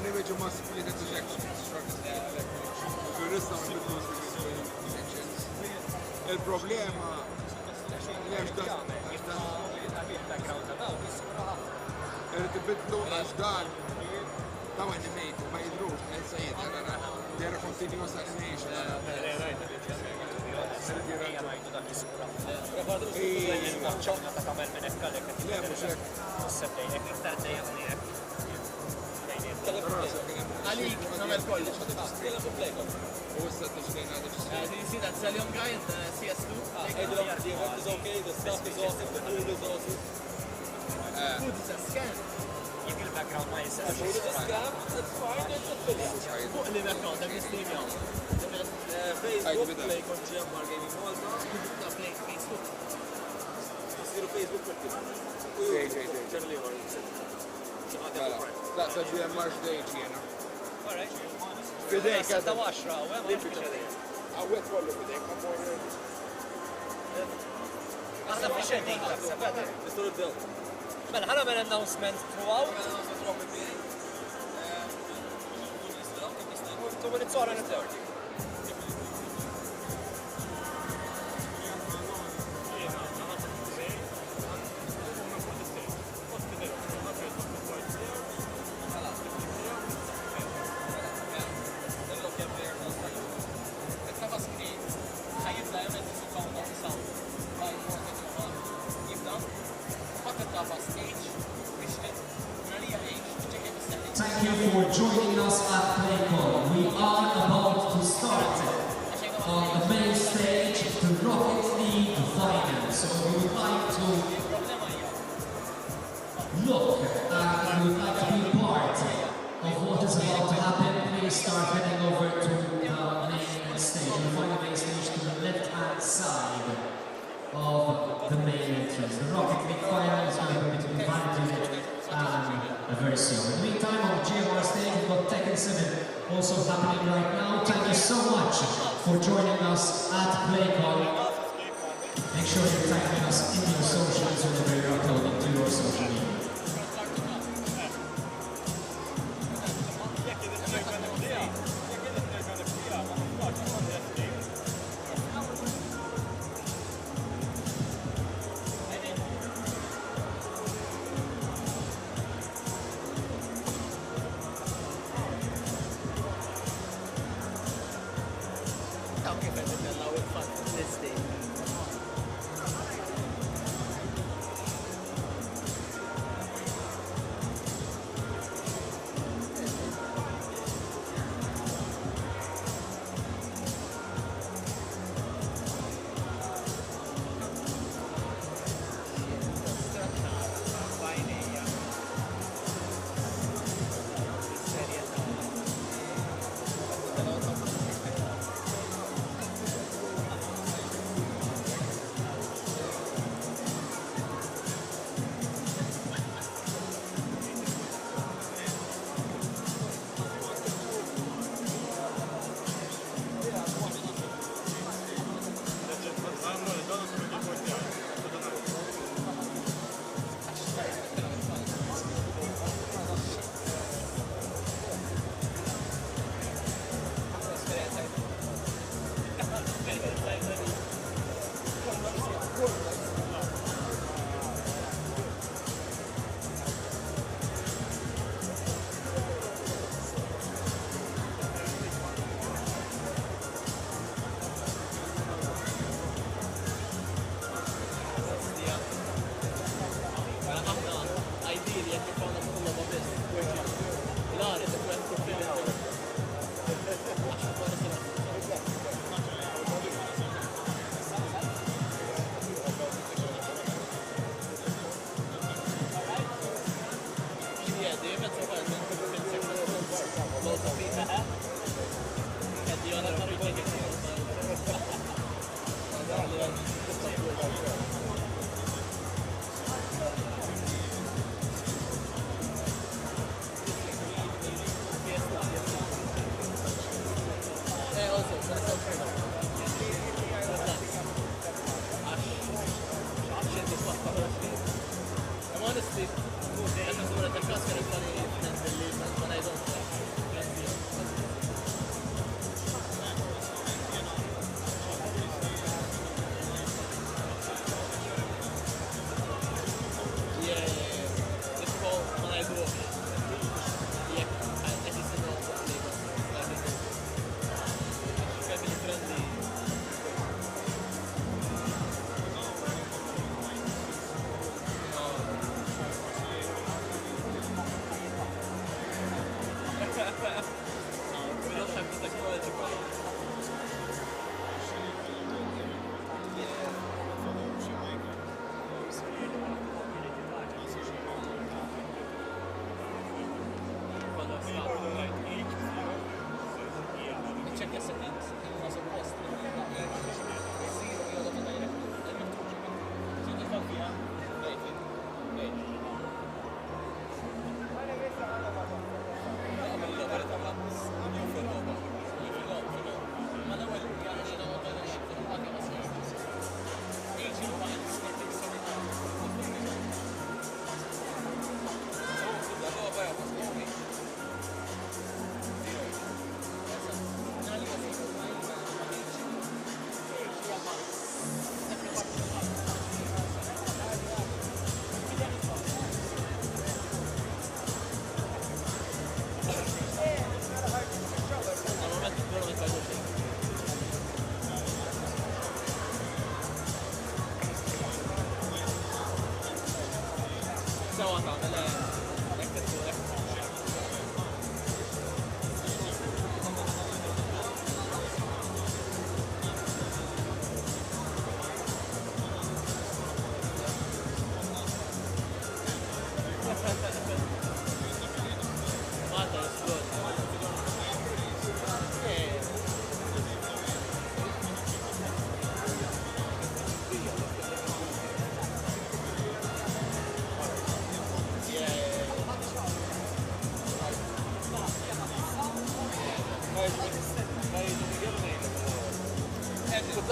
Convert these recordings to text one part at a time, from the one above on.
one image must split into sections. Il-problema li għax tibidlu għax dan ta' animated ma jidrux l-sajid they're continuous animation Għalik, namel kollox, għadibstila fu PLAYCON. U issa t-ġdejn għadib Do you see that Zelion guy in CS2? The event is okay, the stuff is awesome, the food is awesome. Food is a scam. Jek il-background ma jisax. Food is a scam, it's fine, it's a affiliate. Fuq li background, dak il-stream jaw. Facebook, PLAYCON.mt Malta. Facebook. Jisiru Facebook per kif. Ġerli għor. لا سجل مارش ديجي انا Alright. فديك Sa ta' 10, عويت كله فديك Aħna fi xedin taħseb, għadha. Mr. Del. Mela, ħana mela announcement throughout. Tum nitzora nittew. Thank you for joining us at PLAYCON. We are about to start on the main stage the Rocket League Finals. So we would like to look and we would like to be part of what is about to happen. Please start heading over to the main stage. You'll find the main stage to the left-hand side of the main entrance. The Rocket League Finals are going to be invited very soon. In the meantime, on the GMR stage, we've got Tekken 7 also happening right now. Thank you so much for joining us at PLAYCON. Make sure you're tagging us in your socials whenever you're uploading to your social media. Honestly,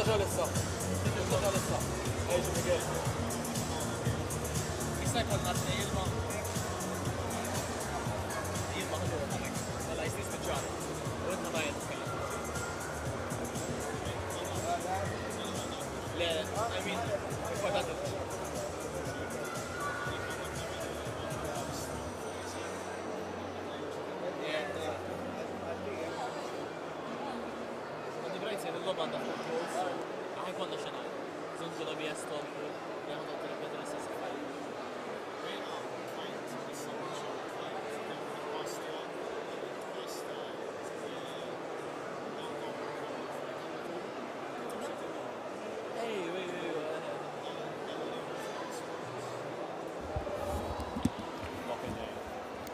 16 lissa. 16 lissa. Ejġu Miguel. Jista' jkollna t-nejlma. Jilma ħodu għalek. Mela jistis bieċar. U għedna ma jittkellem. Le, I mean, importanti. Il-lobanda fuq għan konna xena zunzu la bija stop jgħan da t-repetra s-sasfaj.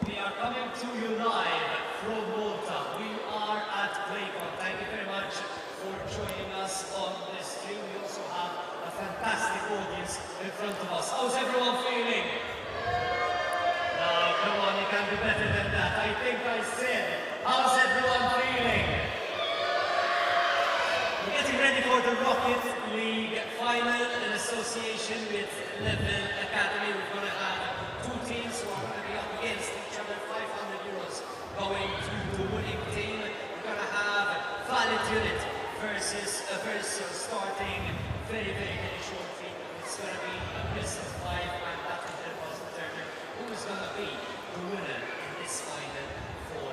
We are coming to you live from Malta. We are at PLAYCON. Thank you very much for joining us on this stream. We also have a fantastic audience in front of us. How's everyone feeling? No, come on, you can do better than that. I think I said, how's everyone feeling? We're getting ready for the Rocket League final in association with Level Academy. We're going to have two teams who are going to be up against each other, €500 going to the winning team. We're going to have Valid Unit versus Versio starting very shortly. It's going to be a best of 5 and that will help us determine who is going to be the winner in this final for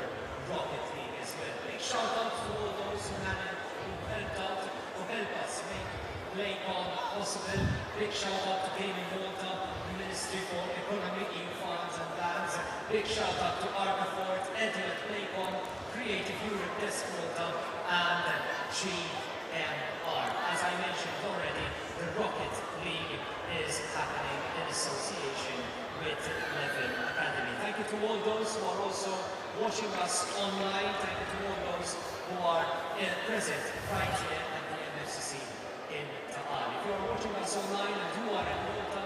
Rocket League as well. Big shout out to all those who helped out, who helped us make PLAYCON possible. Big shout out to Gaming Malta, the Ministry for Economy, EU Funds and Lands. Big shout out to Arcafort, Eddie at PLAYCON, Creative Europe Desk Malta, and GMR. As I mentioned already, the Rocket League is happening in association with Level Academy. Thank you to all those who are also watching us online. Thank you to all those who are present right here at the MFCC in Ta Qali. If you are watching us online and you are in Malta,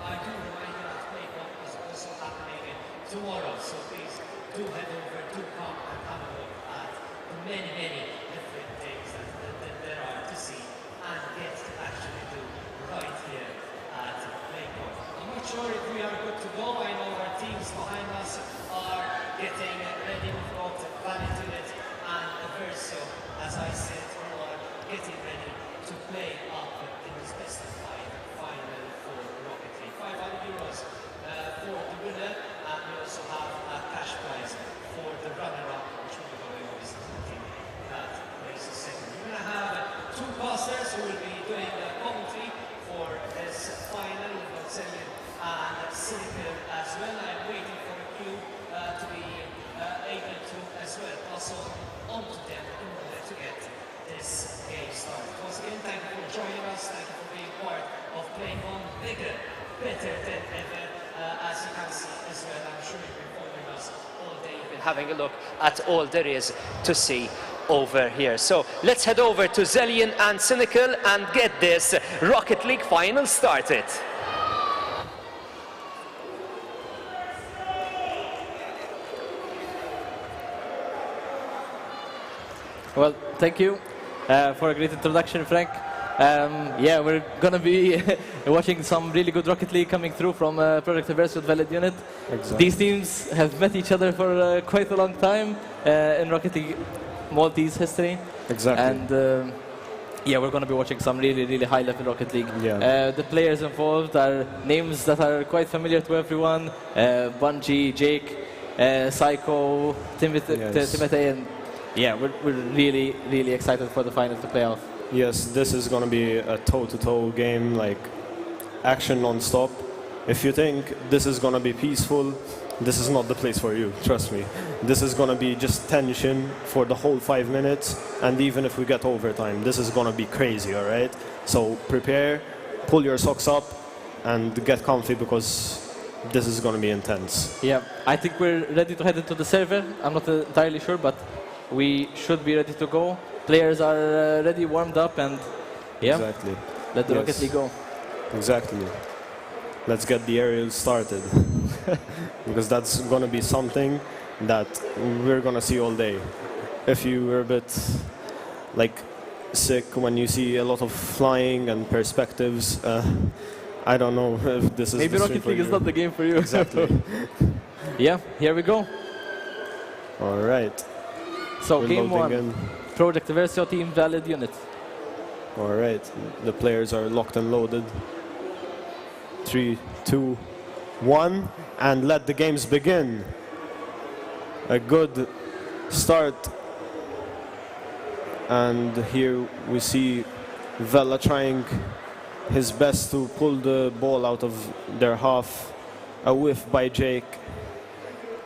I do remind you that PLAYCON is also happening tomorrow. So please do head over, do come and have a look at the many different things that there are to see and get to actually do right here at PLAYCON. I'm not sure if we are good to go. I know our teams behind us are getting ready. We've got Valid Unit and Versio, as I said, who are getting ready to play up in this best of 5 final for Rocket League. €500 for the winner, and we also have a cash prize for the runner-up, which will be going obviously to the team that places second. We're going to have 2 casters who will be doing the commentary for this final. We've got Selin and Cynical as well. I'm waiting for a cue to be able to as well pass on to them in order to get this game started. Once again, thank you for joining us. Thank you for being part of PLAYCON. Bigger, better than ever. As you can see as well, I'm sure you've been following us all day. You've been having a look at all there is to see over here. So let's head over to Zelian and Cynical and get this Rocket League final started. Well, thank you for a great introduction, Frank. Yeah, we're going to be watching some really good Rocket League coming through from Project Reverse with Valid Unit. Exactly. These teams have met each other for quite a long time in Rocket League Maltese history. Exactly. And yeah, we're going to be watching some really high-level Rocket League. Yeah. The players involved are names that are quite familiar to everyone. Bungie, Jake, Psycho, Timothy, and yeah, we're really excited for the final to play out. Yes, this is going to be a toe-to-toe game, like action non-stop. If you think this is going to be peaceful, this is not the place for you, trust me. This is going to be just tension for the whole 5 minutes, and even if we get overtime, this is going to be crazy, all right? So prepare, pull your socks up, and get comfy because this is going to be intense. Yeah, I think we're ready to head into the server. I'm not entirely sure, but we should be ready to go. Players are ready, warmed up, and yeah, exactly. Let the Rocket League go. Exactly. Let's get the aerial started because that's going to be something that we're going to see all day. If you were a bit like sick when you see a lot of flying and perspectives. I don't know if this is Maybe the stream Rocket for League is you. not the game for you. Exactly. Yeah, here we go. All right. So We're game loading 1, in. Project Versio team Valid Unit. All right. The players are locked and loaded. 3, 2, 1, and let the games begin. A good start. And here we see Vela trying his best to pull the ball out of their half. A whiff by Jake.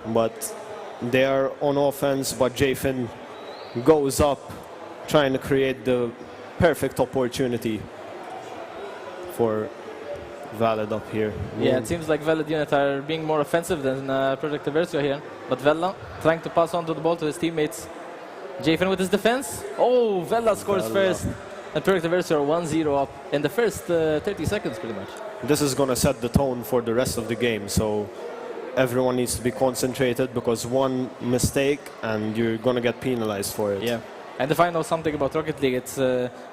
But they are on offense, but Jafin goes up, trying to create the perfect opportunity for Valid up here. Yeah, it seems like Valid Unit are being more offensive than Project Versio here. But Vela trying to pass on to the ball to his teammates. Jafin with his defense. Oh, Vela scores first. And Project Versio are 1-0 up in the first 30 seconds pretty much. This is going to set the tone for the rest of the game, so everyone needs to be concentrated, because one mistake and you're going to get penalized for it. Yeah. And if I know something about Rocket League, it's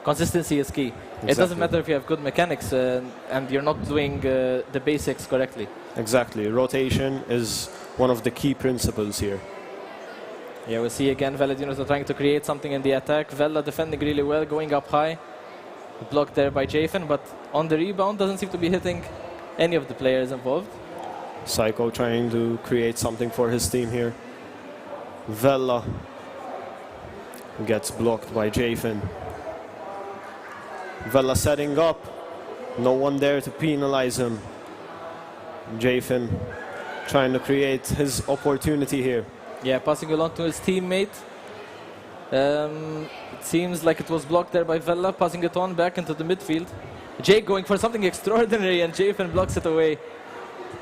consistency is key. It doesn't matter if you have good mechanics and you're not doing the basics correctly. Exactly. Rotation is one of the key principles here. Yeah, we see again Valid Unit are trying to create something in the attack. Vela defending really well, going up high. Blocked there by Jafin, but on the rebound doesn't seem to be hitting any of the players involved. Psycho trying to create something for his team here. Vela gets blocked by Jafin. Vela setting up. No one there to penalize him. Jafin trying to create his opportunity here. Yeah, passing along to his teammate. It seems like it was blocked there by Vela, passing it on back into the midfield. Jake going for something extraordinary and Jafin blocks it away.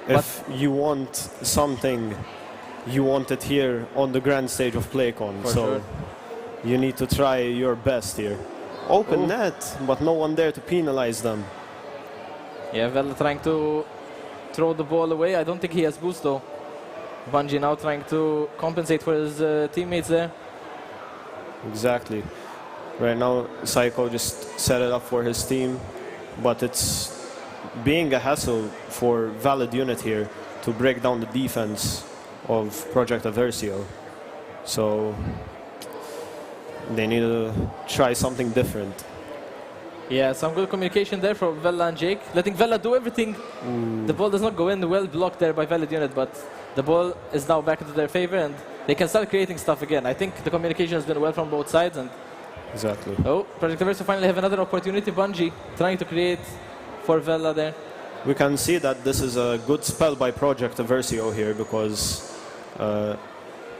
If you want something, you want it here on the grand stage of PlayCon. For So sure. you need to try your best here. Open net, but no one there to penalize them. Yeah, Vela trying to throw the ball away. I don't think he has boost though. Bungie now trying to compensate for his teammates there. Exactly. Right now, Psycho just set it up for his team, but it's being a hassle for Valid Unit here to break down the defense of Project Versio. So they need to try something different. Yeah, some good communication there from Vela and Jake. Letting Vela do everything. The ball does not go in, well blocked there by Valid Unit, but the ball is now back into their favor and they can start creating stuff again. I think the communication has been well from both sides. And Exactly. oh, Project Versio finally have another opportunity. Bungie trying to create for Vela there. We can see that this is a good spell by Project Versio here, because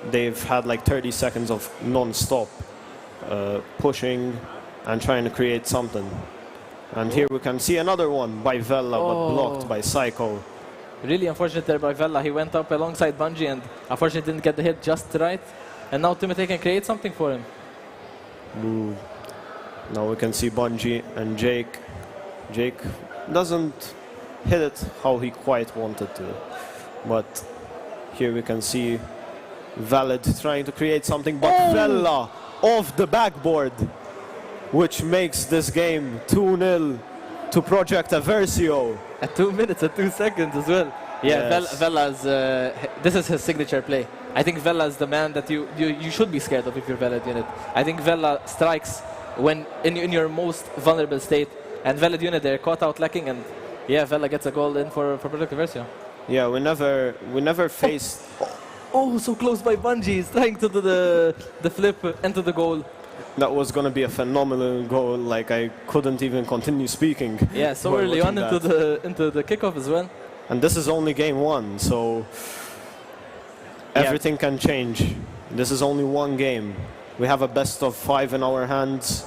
they've had like 30 seconds of non-stop pushing and trying to create something. And here we can see another one by Vela, but blocked by Psycho. Really unfortunate there by Vela. He went up alongside Bungie and unfortunately didn't get the hit just right. And now Timothy can create something for him. Ooh. Now we can see Bungie and Jake. Jake doesn't hit it how he quite wanted to. But here we can see Valid trying to create something, but Vela off the backboard, which makes this game 2-0 to Project Versio. At 2 minutes and 2 seconds as well. Yeah, Yes. Vela's, this is his signature play. I think Vela is the man that you should be scared of if you're Valid Unit. I think Vela strikes when in your most vulnerable state. And Valid Unit, they're caught out lacking, and yeah, Vela gets a goal in for Project Versio. Yeah, we never faced. Oh, so close by Bungie. He's trying to do the flip into the goal. That was gonna be a phenomenal goal. Like, I couldn't even continue speaking. Yeah, so while early on watching that. into the kickoff as well. And this is only game one, so everything can change. This is only one game. We have a best of 5 in our hands,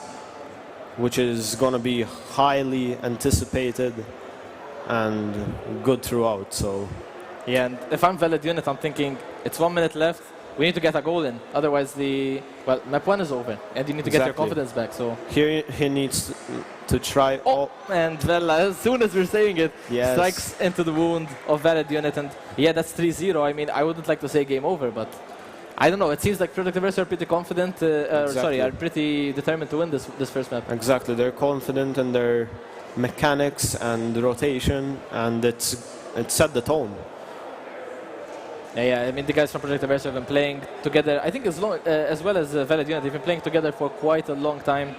which is gonna be highly anticipated and good throughout. So Yeah, and if I'm Valid Unit, I'm thinking it's 1 minute left. We need to get a goal in. Otherwise, map 1 is over, and you need to get your Exactly. confidence back. So. here he needs to try. And Vela, as soon as we're saying it, Yes. strikes into the wound of Valid Unit. And yeah, that's 3-0. I mean, I wouldn't like to say game over, but I don't know. It seems like Project Versa are pretty confident. Sorry, Exactly. are pretty determined to win this first map. Exactly, they're confident in their mechanics and rotation, and it set the tone. Yeah, I mean the guys from Project Versa have been playing together. I think as well as Valid Unit, they've been playing together for quite a long time.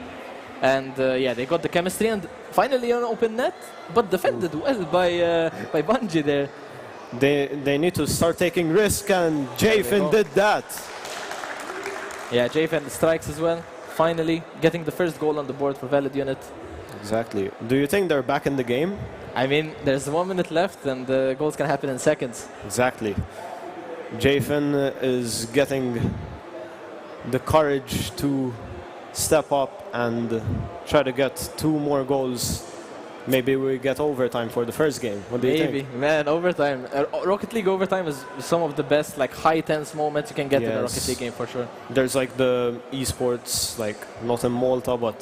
And yeah, they got the chemistry and finally an open net, but defended well by Bungie there. They need to start taking risk, and Jafin did that. Yeah, Jafin strikes as well. Finally getting the first goal on the board for Valid Unit. Exactly. Do you think they're back in the game? I mean, there's 1 minute left and the goals can happen in seconds. Exactly. Jafin is getting the courage to step up and try to get 2 more goals. Maybe we get overtime for the first game. What do you Maybe, think? man, overtime. Rocket League overtime is some of the best, like high tense moments you can get in a Rocket League game for sure. There's like the esports, like not in Malta, but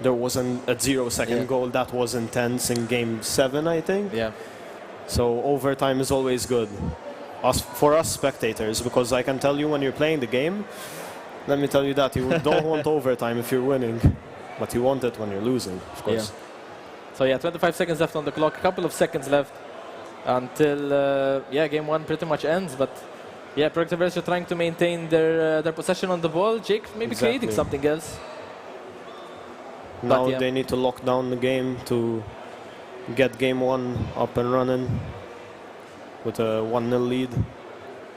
there wasn't a 0-second goal that was intense in game 7, I think. Yeah. So overtime is always good for us spectators, because I can tell you when you're playing the game, let me tell you that you don't want overtime if you're winning, but you want it when you're losing, of course. Yeah. So yeah, 25 seconds left on the clock, a couple of seconds left until yeah, game 1 pretty much ends. But yeah, Project Versa trying to maintain their possession on the ball. Jake maybe creating something else. Now they need to lock down the game to get game 1 up and running with a 1-0 lead.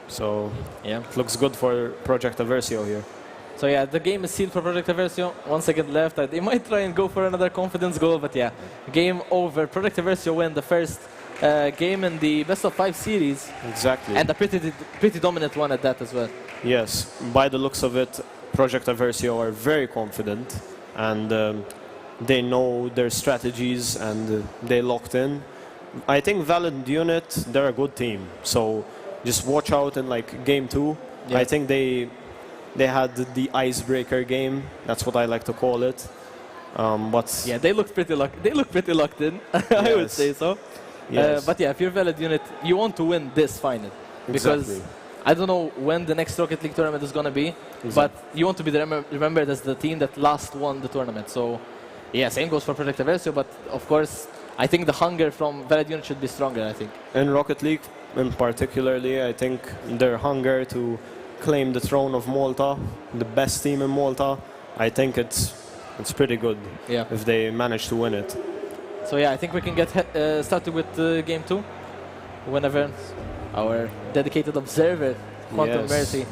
So yeah, it looks good for Project Aversio here. So yeah, the game is sealed for Project Aversio. 1 second left. They might try and go for another confidence goal, but yeah, game over. Project Aversio win the first game in the best of 5 series. Exactly. And a pretty dominant one at that as well. Yes, by the looks of it, Project Aversio are very confident, and they know their strategies, and they locked in. I think Valid Unit, they're a good team, so just watch out in like game 2. Yeah. I think they had the icebreaker game. That's what I like to call it. But yeah, they look pretty locked in. I would say so. Yes. But yeah, if you're Valid Unit, you want to win this final because I don't know when the next Rocket League tournament is gonna be, but you want to be remembered as the team that last won the tournament. So yeah, same goes for Project Aversio. But of course, I think the hunger from Valid Unit should be stronger. I think in Rocket League, in particularly, I think their hunger to claim the throne of Malta, the best team in Malta, I think it's pretty good if they manage to win it. So yeah, I think we can get started with game 2 whenever our dedicated observer, Quantum Mercy.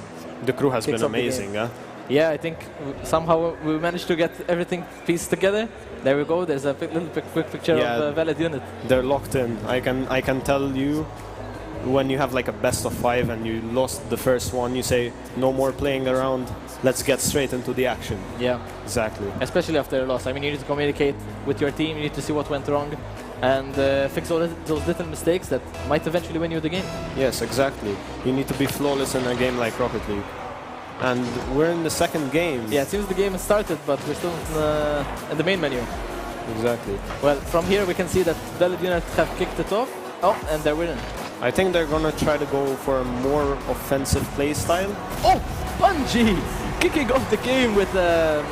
The crew has been amazing, huh? Yeah, I think somehow we managed to get everything pieced together. There we go. There's a little quick picture of Valid Unit. They're locked in. I can tell you, when you have like a best of 5 and you lost the first one, you say no more playing around, let's get straight into the action. Yeah, exactly. Especially after a loss. I mean, you need to communicate with your team, you need to see what went wrong and fix all those little mistakes that might eventually win you the game. Yes, exactly. You need to be flawless in a game like Rocket League. And we're in the second game. Yeah, it seems the game has started, but we're still in the main menu. Exactly. Well, from here we can see that Valid Unit have kicked it off. Oh, and they're winning. I think they're gonna try to go for a more offensive play style. Oh, Bungie kicking off the game with a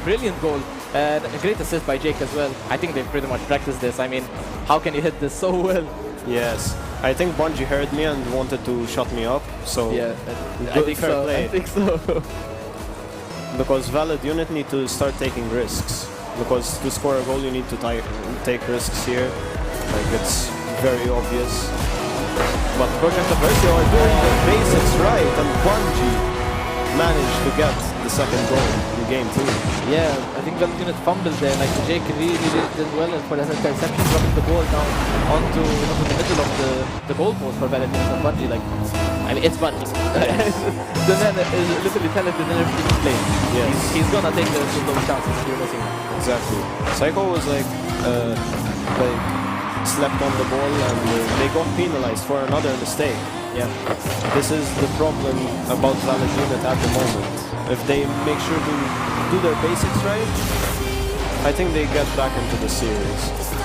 brilliant goal and a great assist by Jake as well. I think they've pretty much practiced this. I mean, how can you hit this so well? Yes, I think Bungie heard me and wanted to shut me up. So yeah, I think so. I think so. Because Valid Unit need to start taking risks. Because to score a goal, you need to take risks here. Like it's very obvious. But Project Aversio are doing the basics right, and Bungie managed to get the second goal in game 2. Yeah, I think Valid Unit fumbled there. Like Jake really did well for that interception, dropping the ball down onto the middle of the goalpost for Valid Unit and Bungie. Like, I mean, it's Bungie. The man is literally talented in everything he plays. Yes. He's gonna take those chances if you're missing. Exactly. Psycho was like slept on the ball and they got penalized for another mistake. Yeah. This is the problem about Valid Unit at the moment. If they make sure to do their basics right, I think they get back into the series.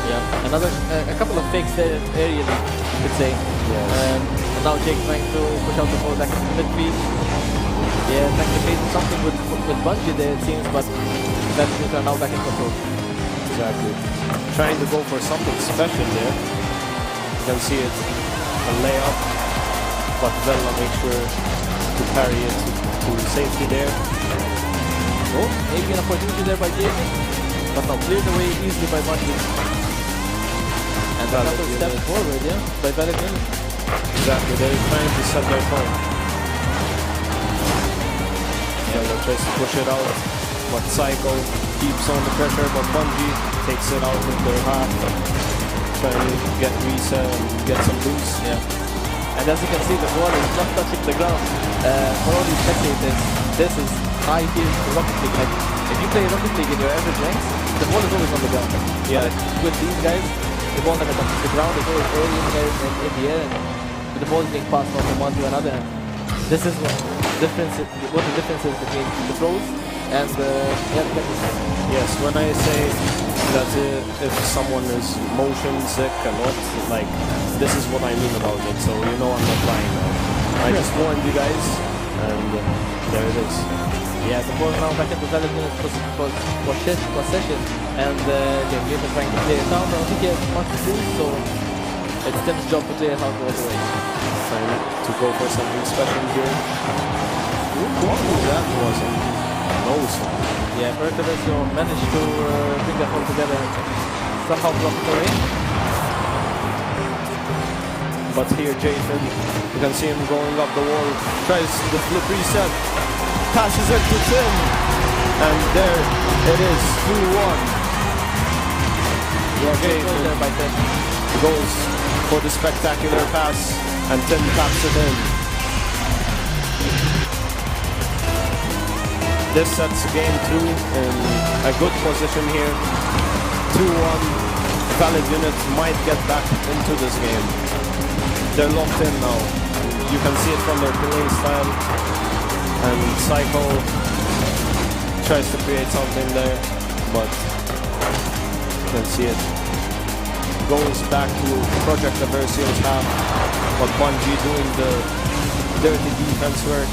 Yeah. A couple of fakes there aerially, you could say. Yes. And now Jake trying to push out the ball back into the midfield. Yeah, trying to create something with Bungie there, it seems, but that are now back in control. Exactly. Trying to go for something special there. You can see it, a layup, but Vela makes sure to carry it to safety there. Oh, maybe an opportunity there by Jacob, but now cleared away easily by Bungie. And another step forward, yeah, by Valid. Exactly, they're trying to set their tone. Vela tries to push it out, but Psycho keeps on the pressure, but Bungie takes it out with their half, trying to get reset and get some boost. Yeah. And as you can see, the ball is not touching the ground. For all these spectators, this is high tier Rocket League. Like, if you play Rocket League in your average ranks, the ball is always on the ground. Yeah. But with these guys, the ball never touches the ground. It's always early in the air, and the ball is being passed on from one to another. And this is what the difference is between the pros and the players. Yes, when I say that if someone is motion sick a lot, like, this is what I mean about it, so you know I'm not lying now. I just warned you guys, and there it is. Yeah, the ball now back into Valid minutes possession, and Game is trying to play it down. I don't think he has much to do, so it's Tim's job to play it out all the way. Trying to go for something special here. That was a nose one. Yeah, Pertavesio managed to bring that all together and somehow block it away. But here Jason, you can see him going up the wall, tries the flip reset, passes it to Tim, and there it is, 2-1. Yeah, great goal there by Tim. Goes for the spectacular pass, and Tim taps it in. This sets game 2 in a good position here. 2-1. Valid Unit might get back into this game. They're locked in now. You can see it from their playing style. And Psycho tries to create something there, but you can see it. Goes back to Project Aversio's half, but Bungie doing the dirty defense work.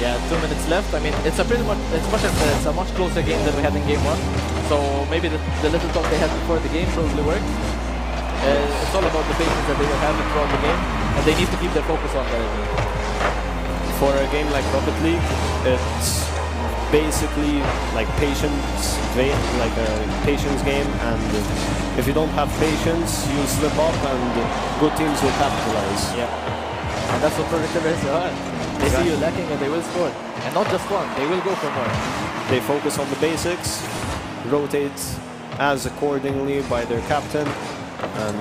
Yeah, 2 minutes left. I mean, it's a much closer game than we had in game 1. So maybe the little talk they had before the game probably worked. It's all about the patience that they will have throughout the game, and they need to keep their focus on that. For a game like Rocket League, it's basically like patience, like a patience game, and if you don't have patience, you slip up, and good teams will capitalize. Yeah, and that's what Project Aversion are. They see you lacking and they will score, and not just one, they will go for more. They focus on the basics, rotate as accordingly by their captain, and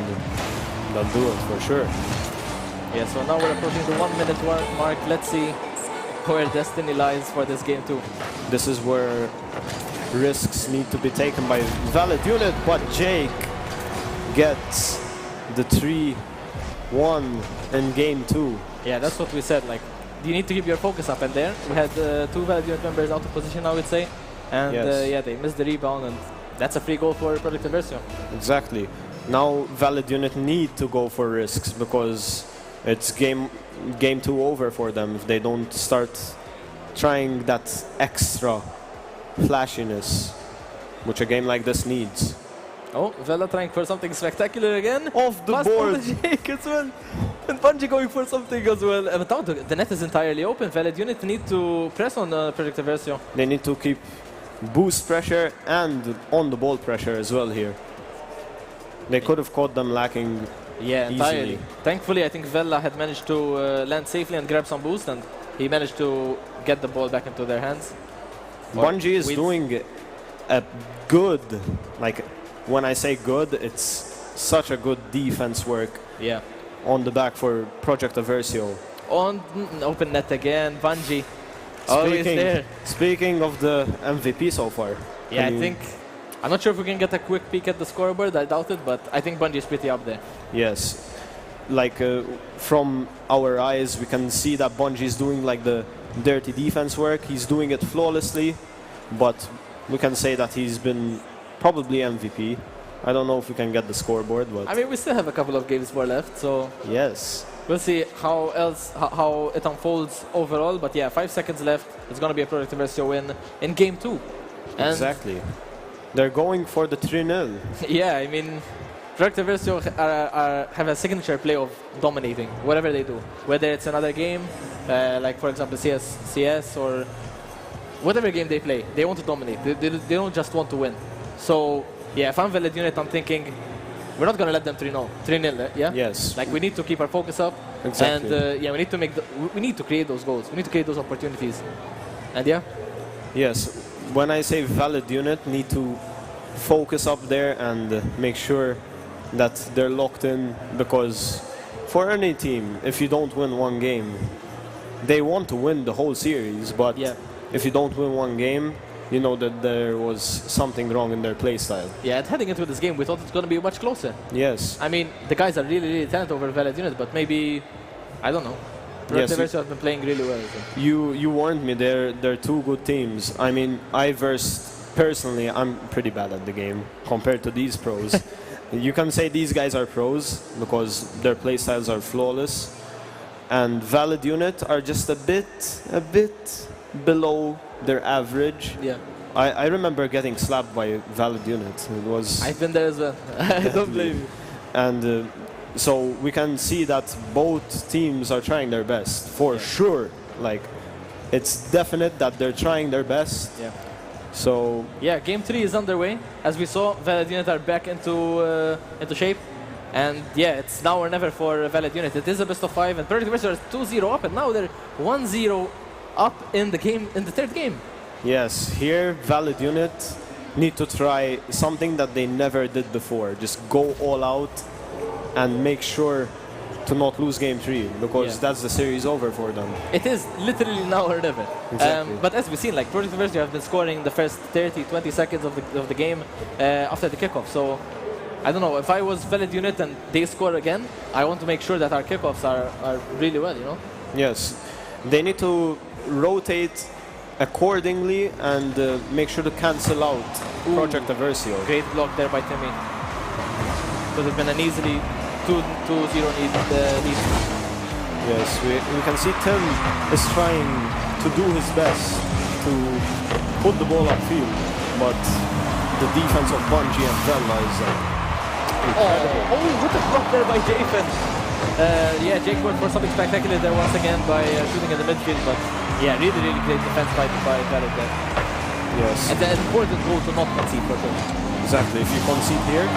they'll do it for sure. Yeah, so now we're approaching the 1 minute mark. Let's see where destiny lies for this game too. This is where risks need to be taken by Valid Unit, but Jake gets the 3-1 in game 2. Yeah, that's what we said. Like, you need to keep your focus up, and there we had 2 Valid Unit members out of position, I would say, and yes. yeah, they missed the rebound, and that's a free goal for Project Aversion. Exactly. Now Valid Unit need to go for risks because it's game 2 over for them if they don't start trying that extra flashiness, which a game like this needs. Oh, Vela trying for something spectacular again. Off the Pass board. for the Jake as well. And Bungie going for something as well. But now the net is entirely open. Valid Unit need to press on Project Aversion. They need to keep boost pressure and on the ball pressure as well here. They could have caught them lacking. Yeah, entirely. Easily. Thankfully, I think Vela had managed to land safely and grab some boost, and he managed to get the ball back into their hands. Bungie is doing a good, like, when I say good, it's such a good defense work. Yeah. On the back for Project Aversio. On open net again, Bungie. Always there. Speaking of the MVP so far. Yeah, I think, I'm not sure if we can get a quick peek at the scoreboard, I doubt it, but I think Bungie is pretty up there. Yes. Like, from our eyes, we can see that Bungie is doing like the dirty defense work. He's doing it flawlessly, but we can say that he's been probably MVP. I don't know if we can get the scoreboard, but... I mean, we still have a couple of games more left, so... Yes. We'll see how it unfolds overall. But yeah, 5 seconds left. It's going to be a Project Versio win in game 2. And Exactly. They're going for the 3-0. yeah, I mean, Project Versio have a signature play of dominating whatever they do. Whether it's another game, like for example CS or whatever game they play, they want to dominate. They don't just want to win. So yeah, if I'm Valid Unit, I'm thinking we're not going to let them 3-0, yeah? Yes. Like we need to keep our focus up. Exactly. And yeah, we need to we need to create those goals. We need to create those opportunities. And yeah. Yes. When I say Valid Unit, need to focus up there and make sure that they're locked in, because for any team, if you don't win one game, they want to win the whole series, but Yeah. if you don't win one game, you know that there was something wrong in their play style. Yeah, and heading into this game, we thought it's going to be much closer. Yes. I mean, the guys are really, really talented over Valid Unit, but maybe, I don't know. Yes, Project Versio have been playing really well. So. You warned me, they're two good teams. I mean, personally, I'm pretty bad at the game compared to these pros. You can say these guys are pros because their play styles are flawless, and Valid Unit are just a bit below their average. Yeah. I remember getting slapped by Valid Unit. It was I've been there as well. I don't blame you. And so we can see that both teams are trying their best, for sure. Like, it's definite that they're trying their best. Yeah. So Yeah, game 3 is underway. As we saw, Valid Unit are back into shape. And yeah, it's now or never for Valid Unit. It is a best of 5, and Project Versio is 2-0 up, and now they're 1-0 up in the game, in the third game. yes, here Valid Unit need to try something that they never did before. Just go all out and make sure to not lose game 3, because that's the series over for them. It is literally now or never. Exactly. But as we've seen, like Project Versio have been scoring the first 30-20 seconds of the game after the kickoff. So I don't know, if I was Valid Unit and they score again, I want to make sure that our kickoffs are really well, you know? Yes, they need to rotate accordingly and make sure to cancel out Project Versio. Great block there by Timmy. Could have been an easily 2-0 lead. Yes, we can see Tim is trying to do his best to put the ball upfield, but the defense of Bungie and Vella is incredible. Oh, what a block there by Jafen. Yeah, Jake went for something spectacular there once again by shooting in the midfield, but yeah, really, really great defense by Valid there. Yes, And an important goal to not concede for sure. exactly. If you concede here,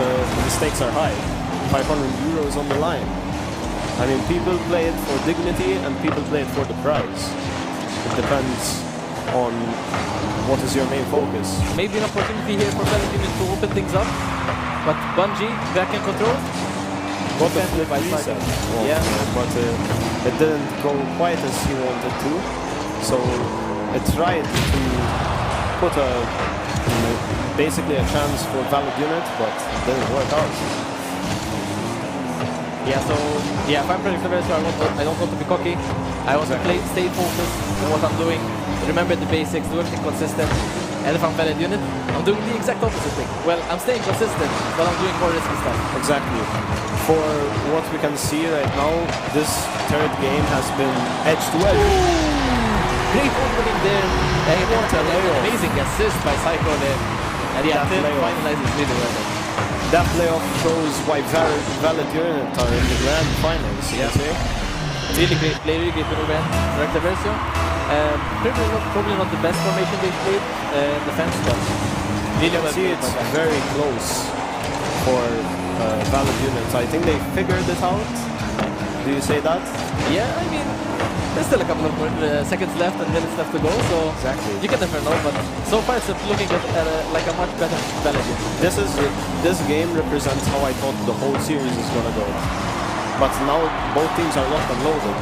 the stakes are high. 500 euros on the line. I mean, people play it for dignity and people play it for the prize. It depends on what is your main focus. Maybe an opportunity here for Valid Unit to open things up, but Bungie back in control. Got the Defended flip by reset. Cycle. Well, Yeah. but it didn't go quite as he wanted to. So it tried to put basically a chance for Valid Unit, but it didn't work out. Yeah, so yeah, if I'm Project Versio, I don't want to be cocky. I want to stay focused on what I'm doing. Remember the basics, do everything consistent. And if I'm Valid Unit, I'm doing the exact opposite thing. Well, I'm staying consistent, but I'm doing more risky stuff. Exactly. For what we can see right now, this third game has been edge to edge. Great opening there. What a layoff. Amazing assist by Psycho there. And yeah, That Tim layoff. finalizes really well. That playoff shows why Valid Unit are in the grand finals. Yeah. Really great play, really great maneuver. Project Versio. Probably not the best formation they've played in defense, but really well See, played it's by them. very close for Valid Units. I think they figured it out. Do you say that? Yeah, I mean, there's still a couple of seconds left and minutes left to go, so Exactly. you can never know, but so far it's looking at like a much better Valid Unit. This game represents how I thought the whole series is gonna go. But now both teams are locked and loaded.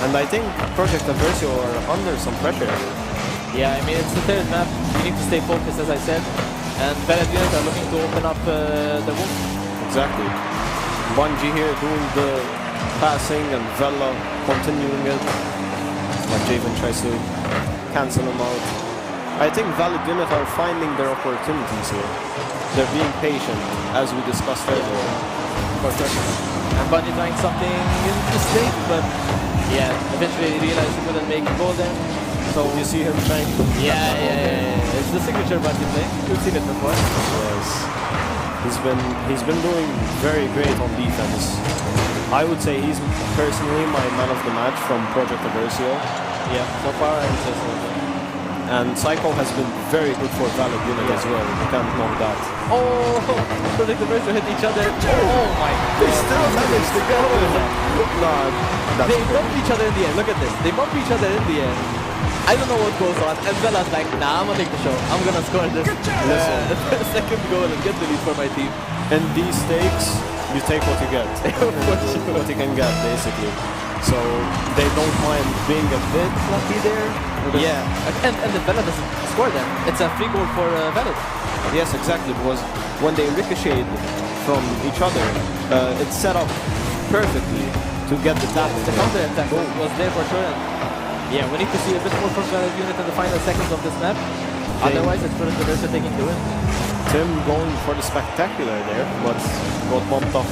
And I think Project Versio are under some pressure. Yeah, I mean, it's the third map. You need to stay focused, as I said. And Valid Unit are looking to open up the wound. Exactly. Bungie here doing the passing and Vella continuing it. But Javen tries to cancel him out. I think Valid Unit are finding their opportunities here. They're being patient, as we discussed earlier. more pressure. And Bunny trying something interesting, but yeah, eventually he realized he couldn't make a goal there. So You see him trying to... yeah. It's the signature Bunny play. We've seen it before. Yes. He's been doing very great on defense. I would say he's personally my man of the match from Project Aversio. Yeah, so far I would say so. And Psycho has been very good for Valid Unit as well. You can't knock that. Oh, Project Aversio hit each other. Oh my god. They still managed to get it. They bump each other in the air. Look at this. They bump each other in the air. I don't know what goes on. And Bella's like, nah, I'm gonna take the show. I'm gonna score this the second goal and get the lead for my team. In these stakes, you take what you get. What you can get, basically. So they don't mind being a bit lucky there. Yeah, and the Bella doesn't score then. It's a free goal for Valid. Yes, exactly, because when they ricocheted from each other, it's set up perfectly to get the tap. The counter attack was there for sure. And yeah, we need to see a bit more from Valid Unit in the final seconds of this map. Otherwise, it's Project Aversio taking the win. Tim going for the spectacular there, but got bumped off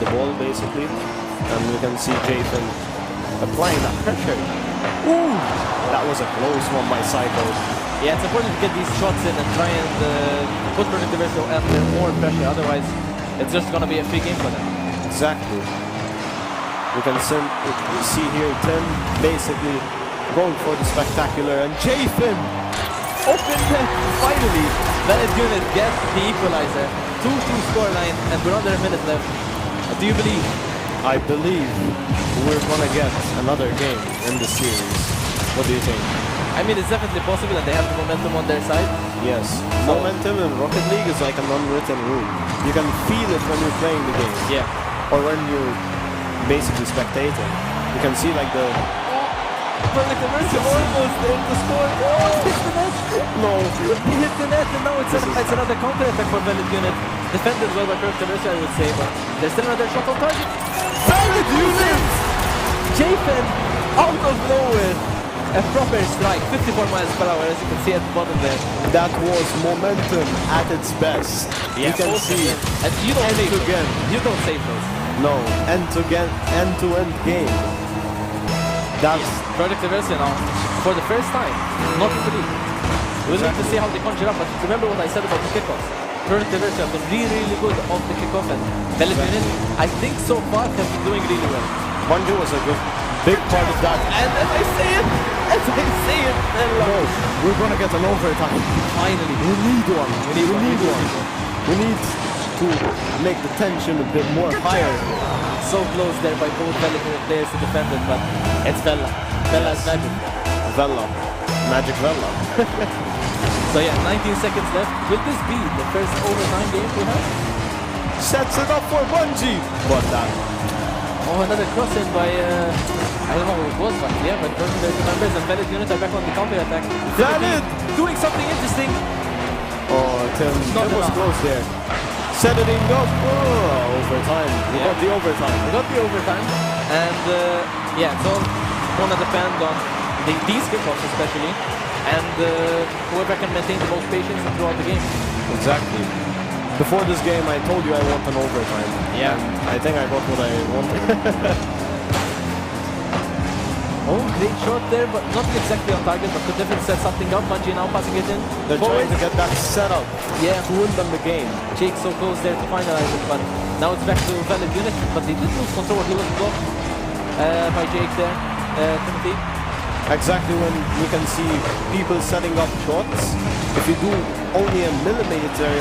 the ball basically. And we can see Jathan applying that pressure. Ooh! That was a close one by Psycho. Yeah, it's important to get these shots in and try and put Project Aversio under more pressure. Otherwise, it's just going to be a free game for them. Exactly. We can see here Tim basically going for the spectacular, and Jathan Open net, finally! Valid Unit gets the equalizer. 2-2 scoreline, and we're under a minute left. Do you believe? I believe we're gonna get another game in the series. What do you think? I mean, it's definitely possible, and they have the momentum on their side. Yes. Momentum in Rocket League is like an unwritten rule. You can feel it when you're playing the game. Yeah. Or when you're basically spectating. You can see like the... Project Aversio almost there to score. Oh, he hit the net! No. He hit the net, and now it's another counter attack for Valid Unit. Defended well by Project Aversio, I would say, but there's still another shot on target. Valid Unit! Jathan, out of nowhere. A proper strike, 54 miles per hour, as you can see at the bottom there. That was momentum at its best. Yeah, you can see and you don't save those. again. You don't save those. No, end-to-end game. That's Project Aversio now, for the first time, not in the league. We'll need to see how they conjure up, but remember what I said about the kickoffs. Project Aversio have been really, really good off the kickoff, and Valid Unit, I think so far, have been doing really well. Bungie was a big part of that. And as I say it, No, we're gonna get an overtime. finally. We need one. We need one. We need to make the tension a bit more higher. So close there by both Valid Unit players to defend it, but it's Vella. Vella's magic. Vella. Magic Vella. So yeah, 19 seconds left. Will this be the first overtime game we have? Sets it up for Bungie. But that. Oh, another cross-in by, I don't know who it was, but yeah, but Project Aversio members and Valid Unit are back on the counter-attack. Valid! Doing something interesting. Oh, Tim Not was enough. close there. Set it in up. Oh, overtime. We Yeah. got the overtime. We got the overtime, and yeah, it's all gonna depend on these kickoffs especially, and whoever can maintain the most patience throughout the game. Exactly. Before this game, I told you I want an overtime. Yeah. And I think I got what I wanted. Oh, great shot there, but not exactly on target, but could definitely set something up. Bungie now passing it in. They're Forward. trying to get that set up Yeah. to win them the game. Jake so close there to finalize it, but now it's back to Valid Unit, but they did lose control. He was blocked by Jake there, Timothy. Exactly when we can see people setting up shots. If you do only a millimeter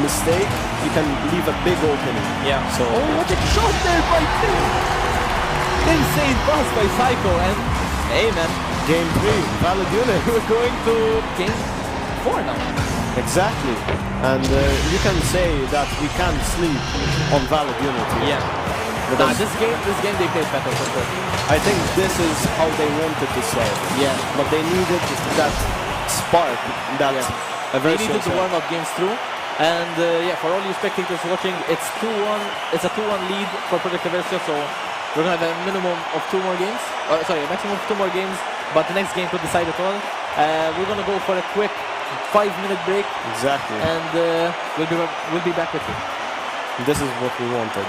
mistake, you can leave a big opening. Yeah. So Oh, what a shot there by Tim! Insane pass by Psycho, and hey man, game 3, Valid Unit. we're going to game 4 now. Exactly. And you can say that we can't sleep on Valid Unit here. Yeah. Because This game they played better for sure. I think this is how they wanted to solve. Yeah. But they needed that spark, that They needed to warm up games through. And yeah, for all you spectators watching, it's 2-1. It's a 2-1 lead for Project Aversio, so we're gonna have a minimum of 2 more games. Sorry, a maximum of 2 more games, but the next game could decide it all. We're gonna go for a quick 5-minute break, Exactly. and we'll be back with you. This is what we wanted.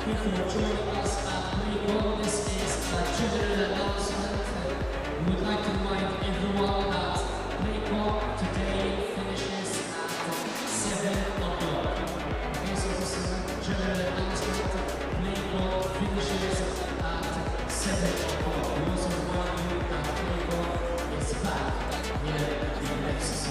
Thank you for joining us at PLAYCON. This is a general announcement. We would like to remind everyone that PLAYCON today finishes at 7 o'clock. Okay, so this is a general announcement. PLAYCON finishes at 7 o'clock. We also remind you that PLAYCON is back here at the MFCC.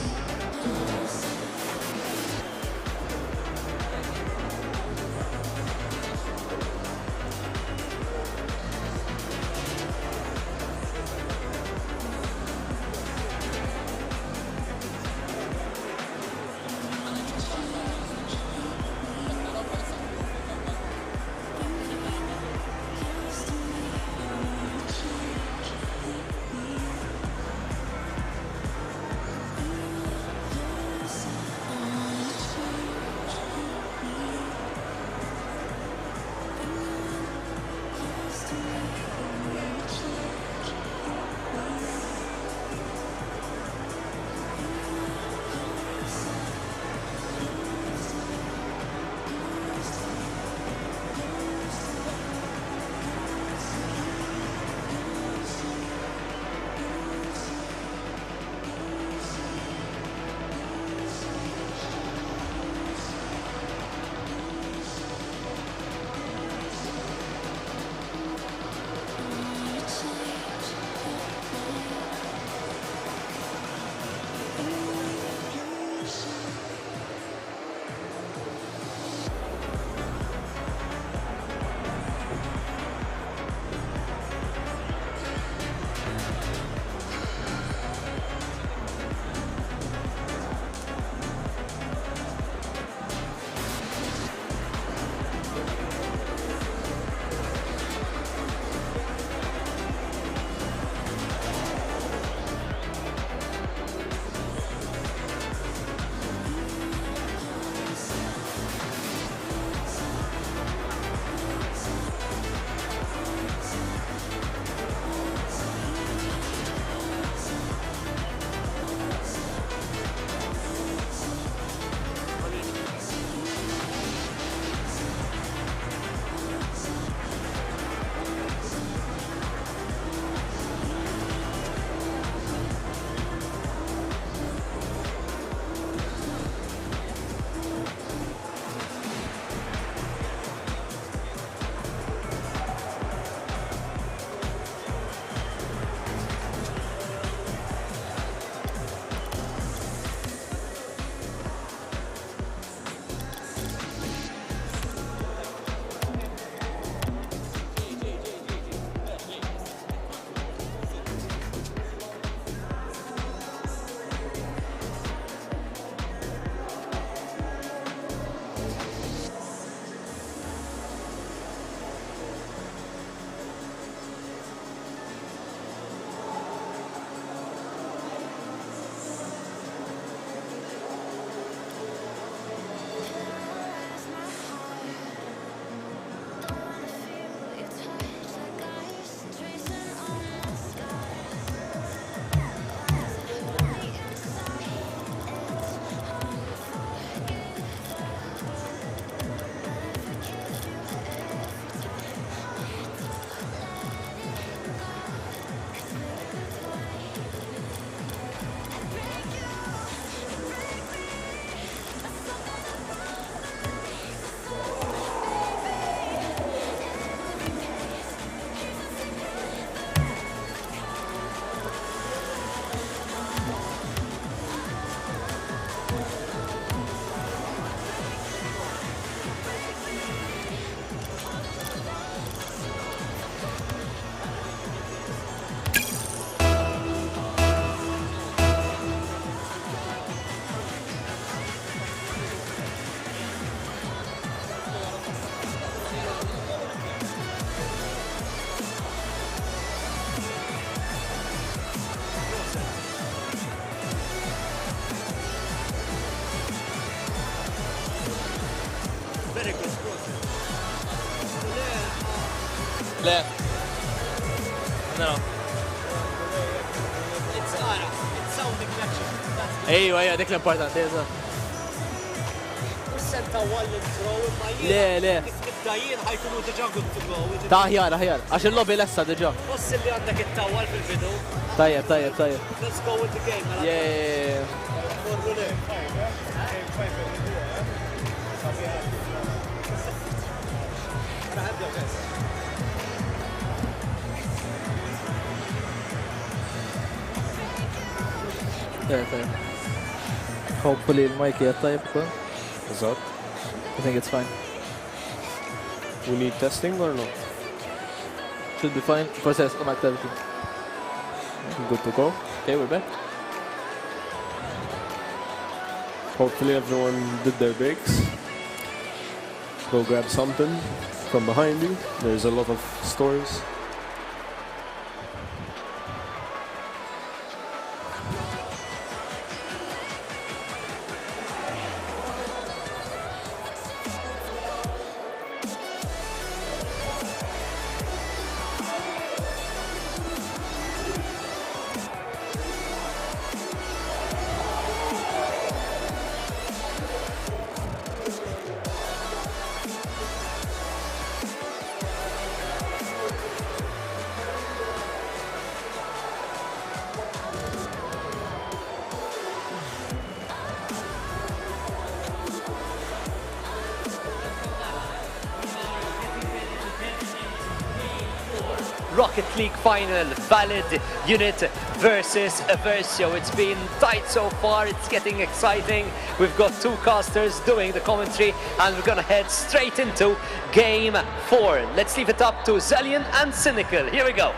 Le. No. It's sound connection. ايوه ذيك الامبورتانت Senta wall intro imma Le. id-dajjien ħajkunu diġà good to go. Ta' aħjar għax il-lobby lessa diġà. Boss li għandek it-tawwal fil-bidu. Tajjeb. Let's go with the game. mela. Yeah. Tajjeb. Hopefully il-mic jgħat tajjeb ukoll. Eżatt. I think it's fine. We need testing or no? Should be fine. Forse jesqom activity. Good to go. Okay, we're back. Hopefully everyone did their breaks. Go grab something from behind you. There's a lot of stores. Rocket League final, Valid Unit versus Versio. It's been tight so far, it's getting exciting. We've got two casters doing the commentary and we're gonna head straight into game 4. Let's leave it up to Zelian and Cynical. Here we go.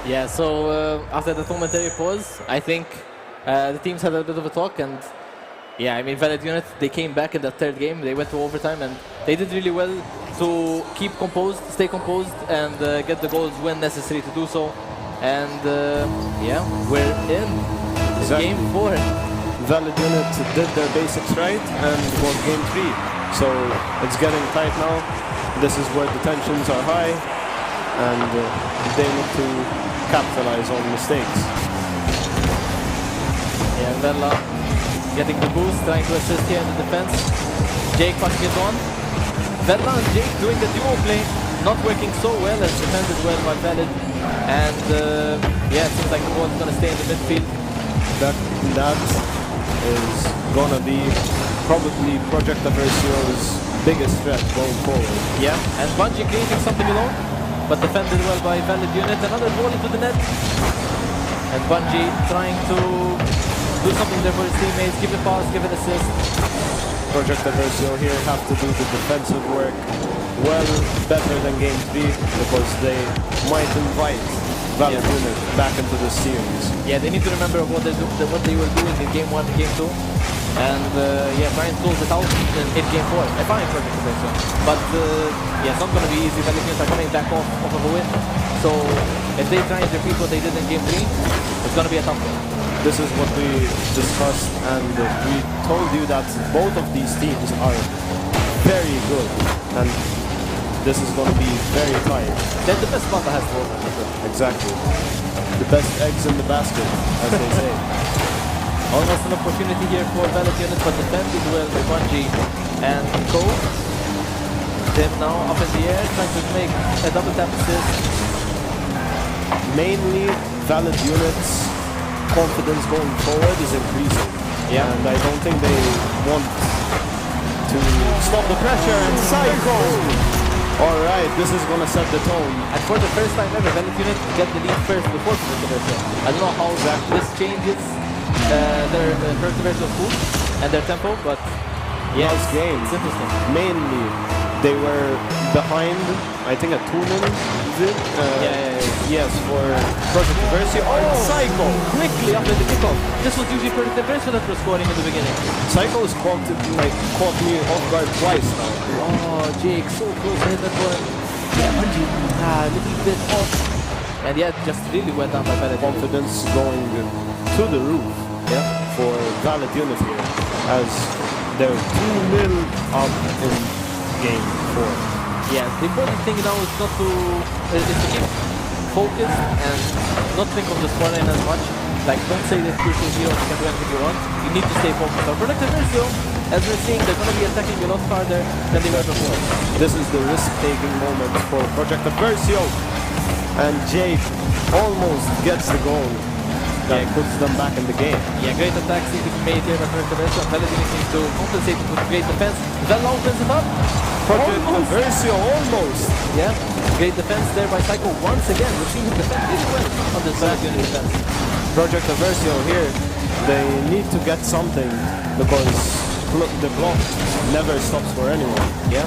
Yeah, so after the momentary pause, I think the teams had a bit of a talk, and yeah, I mean, Valid Unit, they came back in the third game, they went to overtime, and they did really well to keep composed, stay composed, and get the goals when necessary to do so. And yeah, we're in game 4. Valid Unit did their basics right and won game 3. So it's getting tight now. This is where the tensions are high, and they need to capitalize on mistakes. Yeah, Vella getting the boost, trying to assist here in the defense. Jake passing it on. Vella and Jake doing the duo play, not working so well as defended well by Valid. And yeah, it seems like the ball is going to stay in the midfield. That is gonna be probably Project Aversio's biggest threat going forward. Yeah, and Bungie creating something alone, but defended well by Valid Unit. Another ball into the net. And Bungie trying to do something there for his teammates, give a pass, give an assist. Project Aversio here have to do the defensive work well better than game 3, because they might invite Valid Unit back into the series. Yeah, they need to remember what they were doing in game 1 and game 2. And yeah, try and close it out in game 4. I find Project Aversio. But yeah, it's not going to be easy. Valid Unit are coming back off of a win. So if they try and repeat what they did in game 3, it's going to be a tough one. This is what we discussed, and we told you that both of these teams are very good, and this is going to be very tight. They're the best Malta has to offer. Exactly. The best eggs in the basket, as they say. Almost an opportunity here for Valid Unit, but defended well by Bungie and Cole. Tim now up in the air, trying to make a double tap assist. Mainly, Valid Unit's confidence going forward is increasing. Yeah. And I don't think they want to stop the pressure, and Psycho! Alright, this is gonna set the tone. And for the first time ever, Valid Unit get the lead first before Perseverance. I don't know how this changes their Perseverance boost and their tempo, but yeah, Last game, it's interesting. mainly they were behind, I think, a 2-0. Yes, for Project Aversio. Oh, Psycho! Quickly after the kickoff. This was usually Perseverance that was scoring in the beginning. Psycho has caught me off guard twice now. Oh, Jake, so close to hit that one. Yeah, Bungie, a little bit off. And yeah, just really well done by Valid Unit. Confidence going to the roof for Valid Unit here, as they're 2-0 up in game 4. Yeah, the important thing now is not to is to keep focused and not think of the scoreline as much. Like, don't say that you're 2-0 and you can do anything you want. You need to stay focused. On Project Versio, as we're seeing, they're going to be attacking a lot farther than they were before. This is the risk-taking moment for Project Versio. And Jake almost gets the goal that puts them back in the game. Yeah, great attacks need to be made here by Project Versio. Validity needs to compensate with great defense. Vela opens it up. Project Versio almost. Yeah, great defense there by Psycho once again. We've seen him defend really well on this Valid defense. Project Versio here, they need to get something because the clock never stops for anyone. Yeah.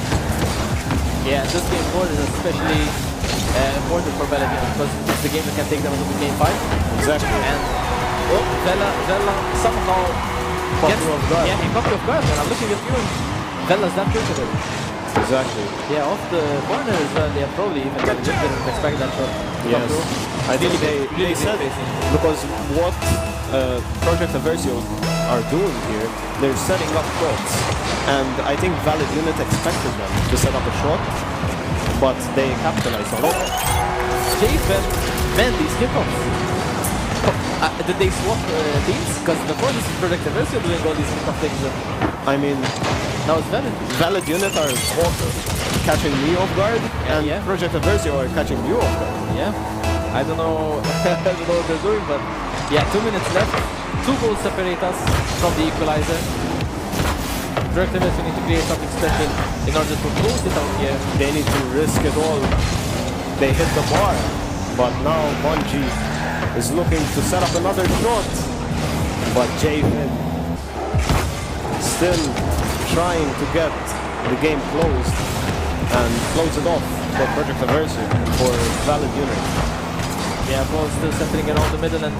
Yeah, this game 4 is especially important for Valid because it's the game that can take them into game 5. Exactly. And Vela somehow caught you off guard. Yeah, he caught you off guard. And I'm looking at you and Vela's that quick of it. Exactly. Yeah, off the corner as well. They probably even didn't expect that shot. Yes. I think they said because what Project Versio are doing here, they're setting up shots. And I think Valid Unit expected them to set up a shot, but they capitalized on it. Javen, man, these kickoffs. Did they swap teams? Because before this Project Versio doing all these kickoff things. I mean, now it's Valid. Valid Unit are catching me off guard, and Project Versio are catching you off guard. Yeah. I don't know what they're doing, but yeah, 2 minutes left. 2 goals separate us from the equalizer. Project Versio need to create something special in order to close it out here. They need to risk it all. They hit the bar, but now Bungie is looking to set up another shot. But Javen still trying to get the game closed and close it off for Project Versio for Valid Unit. Yeah, ball still settling around the middle and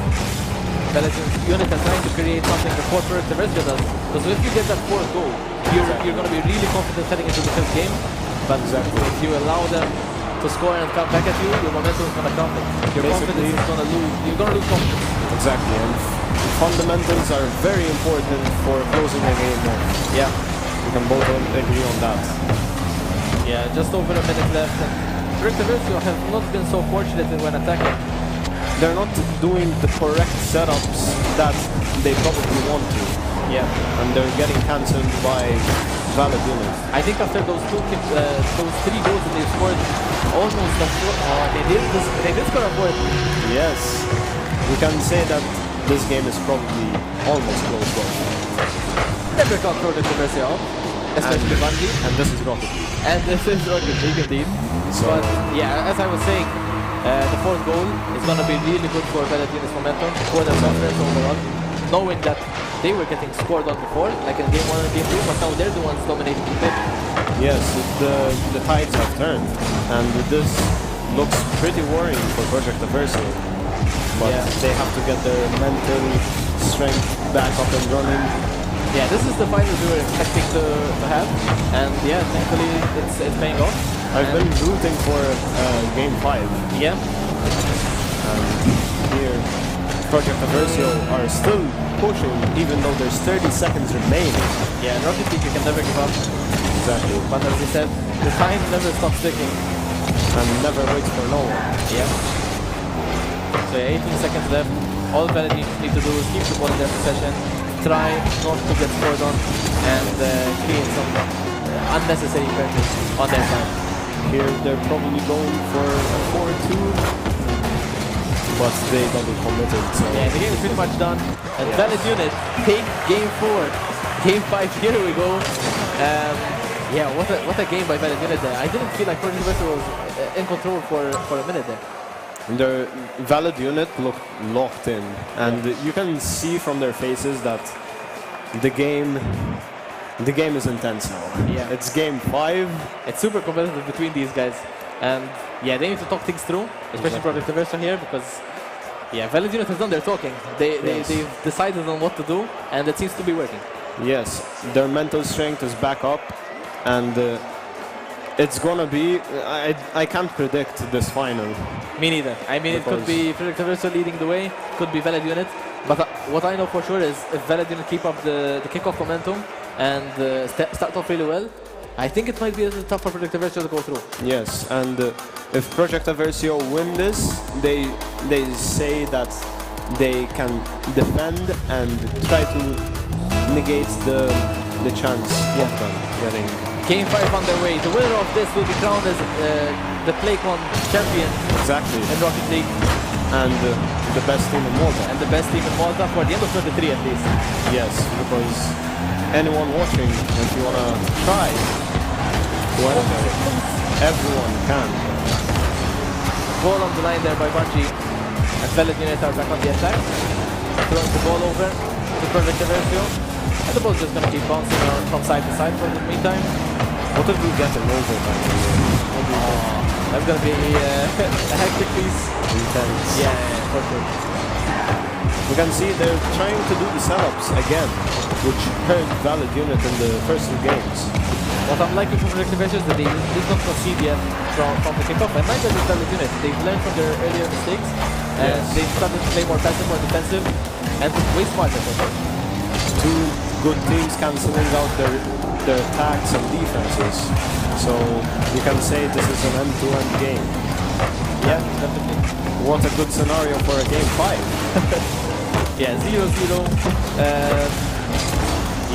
Valid Unit are trying to create something before Project Versio does. Because if you get that 4th goal, you're going to be really confident heading into the 5th game. But if you allow them to score and come back at you, your momentum is going to crumble. Your confidence is going to lose. You're going to lose confidence. Exactly, and fundamentals are very important for closing a game off. Yeah. We can both agree on that. Yeah, just over a minute left. And Project Versio have not been so fortunate when attacking. They're not doing the correct setups that they probably want to. Yeah. And they're getting cancelled by Valid Unit. I think after those 3 goals that they scored, almost they did score a 4th. Yes. We can say that this game is probably almost closed off. Never got Project Versio out, especially Bungie. And this is Rocket League. And this is Rocket League indeed. So, but yeah, as I was saying, the 4th goal is going to be really good for Valid Unit's momentum, for their conference overall, knowing that they were getting scored on before, like in game 1 and game 2, but now they're the ones dominating the pitch. Yes, the tides have turned, and this looks pretty worrying for Project Versio. But they have to get their mental strength back up and running. Yeah, this is the final we were expecting to have, and yeah, thankfully it's paying off. I've been rooting for game 5. Yeah. And here, Project Versio are still pushing, even though there's 30 seconds remaining. Yeah, in Rocket League you can never give up. Exactly. But as you said, the time never stops ticking. And never waits for no one. Yeah. So 18 seconds left. All Valid need to do is keep the ball in their possession, try not to get scored on, and create some unnecessary pressure on their side. Here they're probably going for a 4-2, but they double committed. So yeah, the game is pretty much done. And Valid Unit take game 4. Game 5, here we go. Yeah, what a game by Valid Unit there. I didn't feel like Project Versio was in control for a minute there. The Valid Unit looked locked in, and you can see from their faces that the game is intense now. Yeah. It's game 5. It's super competitive between these guys. And yeah, they need to talk things through, especially Project Versio here, because yeah, Valid Unit has done their talking. They've decided on what to do, and it seems to be working. Yes, their mental strength is back up, and it's gonna be. I can't predict this final. Me neither. I mean, it could be Project Versio leading the way, could be Valid Unit, but what I know for sure is if Valid Unit keep up the kickoff momentum and start off really well, I think it might be a little tough for Project Aversio to go through. Yes, and if Project Aversio win this, they say that they can defend and try to negate the chance of them getting. Game 5 underway. The winner of this will be crowned as the PLAYCON champion. Exactly. In Rocket League. And the best team in Malta. And the best team in Malta for the end of 23 at least. Yes, because anyone watching, if you want to try, everyone can. Ball on the line there by Bungie. And Velvet Unit are back on the attack. Throwing the ball over to Project Aversio. And the ball's just going to keep bouncing around from side to side for the meantime. What if we get an overtime? That's going to be a hectic piece. Intense. Yeah, for sure. We can see they're trying to do the setups again, which hurt Valid Unit in the first 2 games. What I'm liking from Project Aversio is that they did not concede yet from the kickoff. And neither did Valid Unit. They've learned from their earlier mistakes. And they started to play more passive, more defensive, and way smarter. 2 good teams cancelling out their attacks and defenses. So you can say this is an end-to-end game. Yeah, definitely. What a good scenario for a game 5. Yeah, 0-0.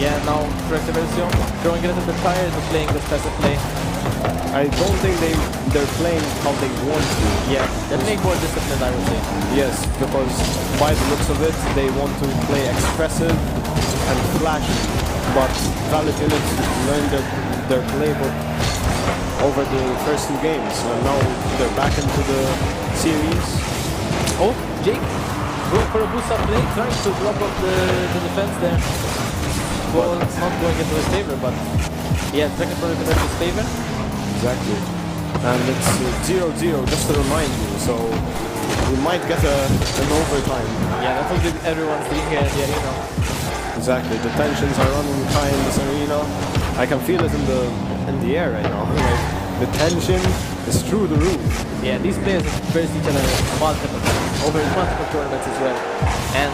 Yeah, now Project Aversio growing a little bit tired of playing this passive play. I don't think they're playing how they want to. Yeah, they're playing more disciplined, I would say. Yes, because by the looks of it, they want to play expressive and flashy. But Valid Unit learned their playbook over the first 2 games, and now they're back into the series. Oh, Jake going for a boost-up play, trying to block off the defense there. Ball not going into his favor, but yeah, second Project Aversio's favor. Exactly. And it's 0-0, just to remind you, so we might get an overtime. Yeah, that's what everyone's doing here in the arena. Exactly, the tensions are running high in this arena. I can feel it in the air right now. Like, the tension is through the roof. Yeah, these players have faced each other multiple times, over multiple tournaments as well. And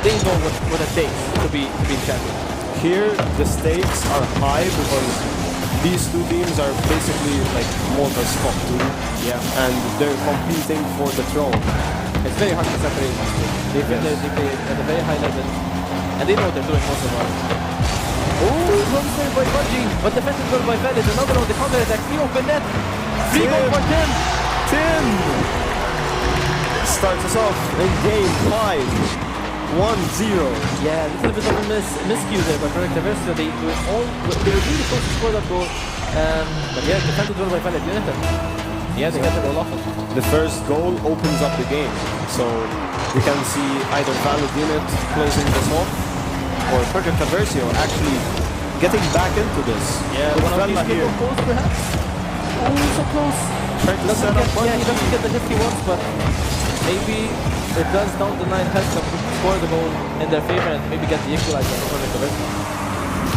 they know what it takes to be champion. Here, the stakes are high because these 2 teams are basically like Malta's top 2. Yeah. And they're competing for the throne. It's very hard to separate these 2. They play at a very high level. And they know what they're doing most of the time. Oh, one save by Bungie, but defensive goal by Velvet. Another on the counter attack. Free open net. Free goal for Tim. Tim starts us off in game 5. 1-0. Yeah, a little bit of a miscue there by Project Aversio. They were really close to score that goal. But yeah, defended well by Valid Unit. Yeah, they got the goal off it. The first goal opens up the game. So we can see either Valid Unit closing this off or Project Aversio actually getting back into this. Yeah, with one of these Fella here. goals perhaps. Oh, so close. Trying to set up Yeah, he doesn't get the hit he wants, but maybe it does down the line help them score the goal in their favor and maybe get the equalizer for Project Aversio.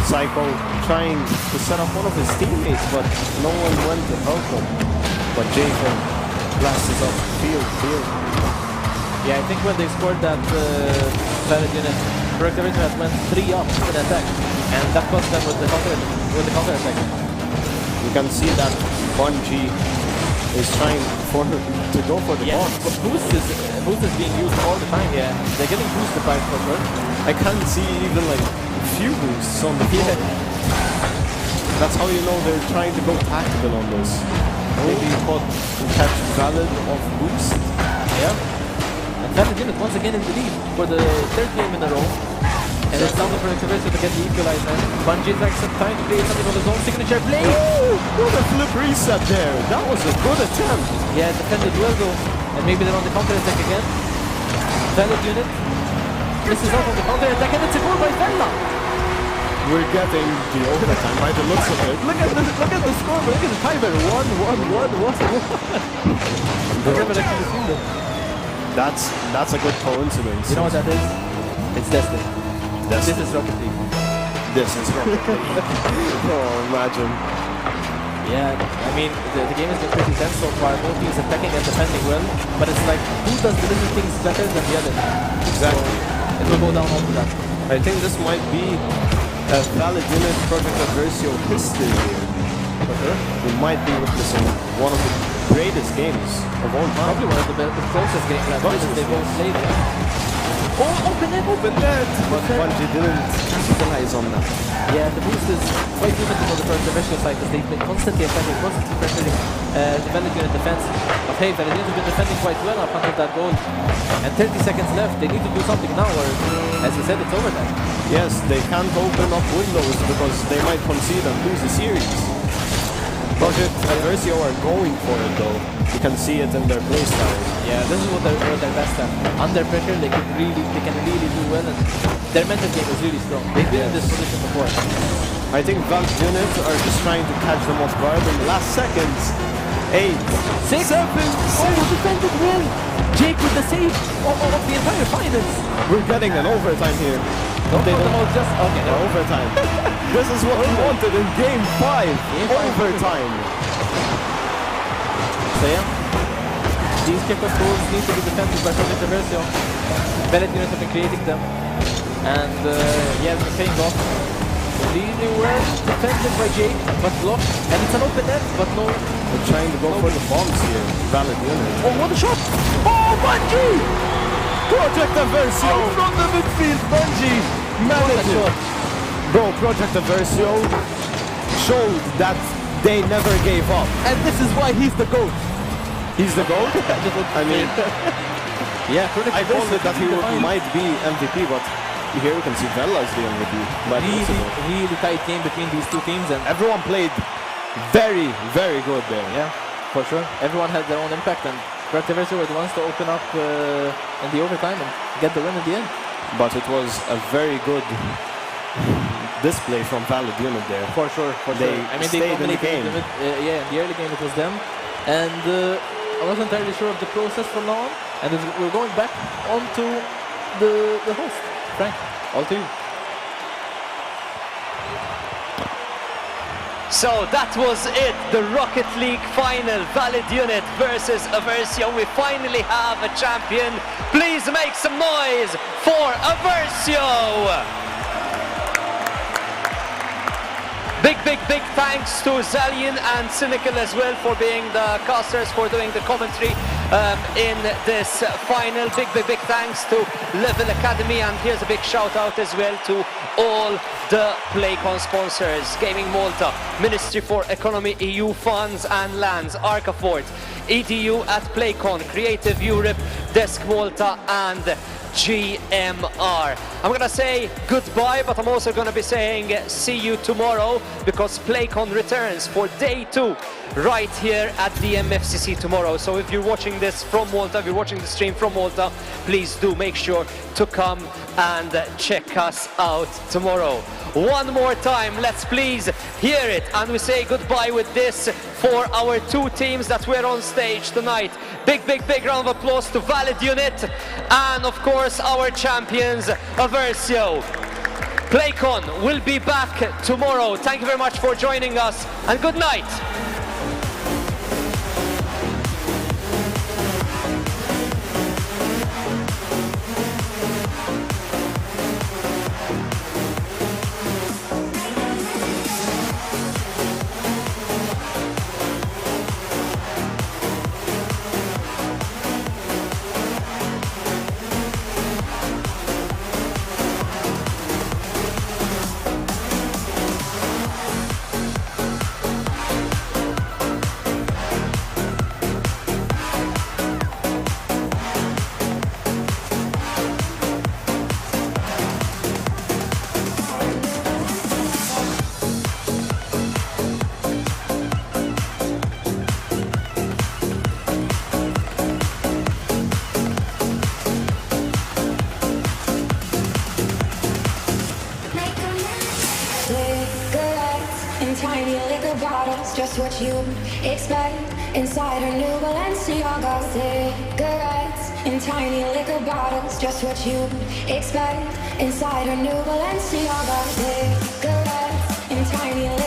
Psycho trying to set up one of his teammates, but no one went to help him. But Jacob blasts up field. Yeah, I think when they scored that Valid Unit, Project Aversio had went 3 up in attack, and that cost them with the counter attack. You can see that Bungie is trying to go for the box. But boost is being used all the time. Yeah, they're getting boosted by for sure. I can't see even like few boosts on the field. That's how you know they're trying to go tactical on this. Maybe catch Valid off boost. Yeah. And Valid Unit once again in the lead for the 3rd game in a row. And it's down to Project Aversio to get the equalizer. Bungie takes some time to play something on his own signature play. Ooh, what a flip reset there. That was a good attempt. Yeah, defended well though. And maybe they're on the counter attack again. Valid Unit misses out on the counter attack, and it's a goal by Vella. We're getting the overtime by the looks of it. Look at the score, look at the timer. 1-1-1-1. I've never actually seen that. That's a good coincidence. You know what that is? It's destiny. This is Rocket League. This is Rocket League. Oh, imagine. Yeah, I mean, the game has been pretty tense so far. Both teams attacking and defending well, but it's like, who does the little things better than the other? Exactly. So, it will go down onto that. I think this might be a valid unit Project Adversio history here. We might be witnessing one of the greatest games of all time. Probably one of the closest games like this they both played. Oh, open net! But Bungie didn't capitalize on that. Yeah, the boost is quite limited on the first divisional side because they've been constantly affected, constantly pressuring the valid unit defense. But hey, valid unit have been defending quite well up until that goal. And 30 seconds left, they need to do something now or, as you said, it's overtime. Yes, they can't open up windows because they might concede and lose the series. Project Adversio are going for it though. You can see it in their playstyle. Yeah, this is what they're best at. Under pressure, they can really do well, and their mental game is really strong. They've been in this position before. I think Valve units are just trying to catch them off guard in the last seconds. 8, 6, 7, 6. Oh, defended well. Jake with the save of the entire finals. We're getting an overtime here. Just okay. Overtime. This is what we wanted in Game 5. Overtime. So yeah, these kickoff goals need to be defended by Project Adversio. Valid units have been creating them, and yeah, it's been paying off. Really well defended by Jake, but blocked, and it's an open net, but no. They're trying to go for the bombs here. Valid unit. Oh, what a shot! Oh, Bungie! Project Adversio From the midfield, Bungie! managed it. Bro, Project Adversio showed that they never gave up. And this is why he's the GOAT. He's the GOAT? I mean, yeah, I thought that he might be MVP, but here we can see Vela as the MVP. But really tight game between these two teams, and everyone played very, very good there. yeah, for sure. Everyone had their own impact, and Project Adversio were the ones to open up in the overtime and get the win at the end. But it was a very good display from Valid Unit there. For sure, They I mean, stayed in the game. Yeah, in the early game it was them, and I wasn't entirely sure of the process from now on. And we're going back onto the host, Frank. All to you. So that was it, the Rocket League final, Valid Unit versus Adversio. We finally have a champion. Please make some noise for Adversio. Big thanks to Zalian and Cynical as well for being the casters, for doing the commentary in this final. Big thanks to Level Academy, and here's a big shout out as well to all the PLAYCON sponsors: Gaming Malta, Ministry for Economy, EU Funds and Lands, Arcafort, EDU at PLAYCON, Creative Europe, Desk Malta and GMR. I'm gonna say goodbye, but I'm also gonna be saying see you tomorrow, because PLAYCON returns for day 2 right here at the MFCC tomorrow. So if you're watching this from Malta, if you're watching the stream from Malta, please do make sure to come and check us out tomorrow. One more time, let's please hear it, and we say goodbye with this for our two teams that were on stage tonight. Big round of applause to Valid Unit and of course our champions Adversio. PLAYCON will be back tomorrow. Thank you very much for joining us, and good night. Just what you expect inside a new Balenciaga. Cigarettes in tiny liquor bottles. Just what you expect inside a new Balenciaga. Cigarettes in tiny liquor